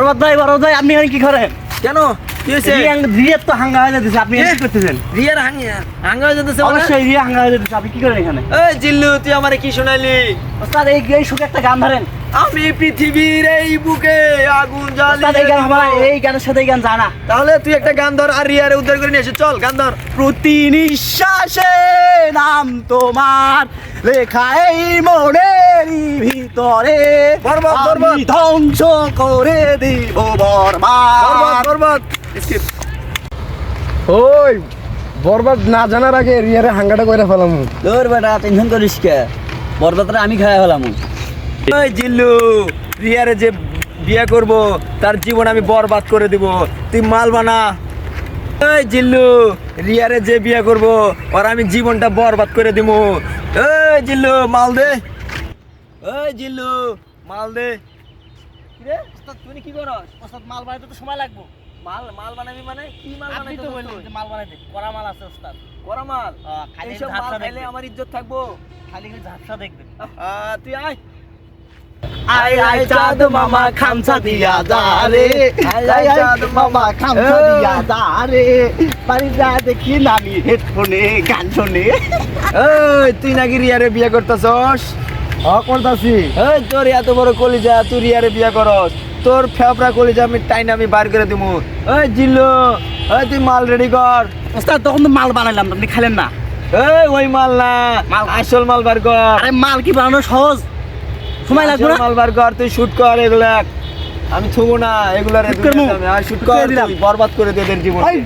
বরবাদ ভাই আপনি এখানে কি করেন? কেন কি হয়েছে? রিয়ার তো হাঙ্গা হয়ে যাচ্ছে, আপনি কি করতেছেন? রিয়ার হাঙ্গা হয়ে যেতেছে মানে? অবশ্যই রিয়া হাঙ্গা হয়ে যাচ্ছে, আপনি কি করেন এখানে? এই জিল্লু তুই আমারে কি শোনালি? ওস্তাদ এই সুখে একটা গান ধরেন। আমি পৃথিবীর এই বুকে আগুন ওস্তাদ এই গান আমার জ্বালিয়ে এই গানের সাথে এই গান জানা। তাহলে তুই একটা গান ধর আর রিয়ারে উদ্ধার করে নিয়ে এসে চল গান ধর। প্রতি নিঃশ্বাসে নাম তোমার লেখা এই মনেরই ভিতরে, বরবাদ, আমি বরবাদ। ধ্বংস করে দিব বরবাদ। বরবাদ স্কিপ। ওই বরবাদ না জানার আগে রিয়ারে হাঙ্গাটা কইরা ফেলাম। তোর বেটা টেনশন করিস কে, বরবাদটা আমি খাইয়া ফেলাম। ওই জিল্লু রিয়ারে যে বিয়ে করব তার জীবন আমি বরবাদ করে দিব, তুই মাল বানা। ওই জিল্লু রিয়ারে যে বিয়ে করব আর আমি জীবনটা বরবাদ করে দিব। ওই জিল্লু মাল দে, ওই জিল্লু মাল দে। কিরে ওস্তাদ তুই কি করস? ওস্তাদ মাল বানাইতে তো সময় লাগবে। মাল বানাবি মানে কি মাল আপনি বানাইতে তো বললেন যে মাল বানাইতে করা মাল আছে ওস্তাদ। করা মাল? খালি এইসব মাল ঝাপসা খাইলে দেখবেন, আমার ইজ্জত থাকবো? খালি ঝাপসা দেখবেন। তুই আয়। আয় আয় চাঁদ মামা খামসা দিয়া যা রে, আয় আয় চাঁদ মামা খামসা দিয়া যা রে, বাড়ি যা দেখি নামি হেডফোনে গান শোনে। ওই তুই নাকি রিয়ারে বিয়ে করতেছস? করতাছি। এই তোর এত বড় কলিজা, তুই রিয়ারে বিয়ে করস? তোর ফেফড়া কলিজা আমি টাইন আমি বার করে দিব। এই জিল্লু এই তুই মাল রেডি কর। ওস্তাদ তখন তো মাল বানাইলাম, আপনি খাইলেন না। এই ওই মাল না, আসল মাল বার কর। আরে মাল কি বানানো সহজ, সময় লাগবে না। আসল মাল বার কর, তুই শুট কর এগুলা। আমি থুবো না এগুলারে, Shoot করবো? শুট Shoot কর, করে দিলাম। তুই বরবাদ করে দে এদের জীবন। ওই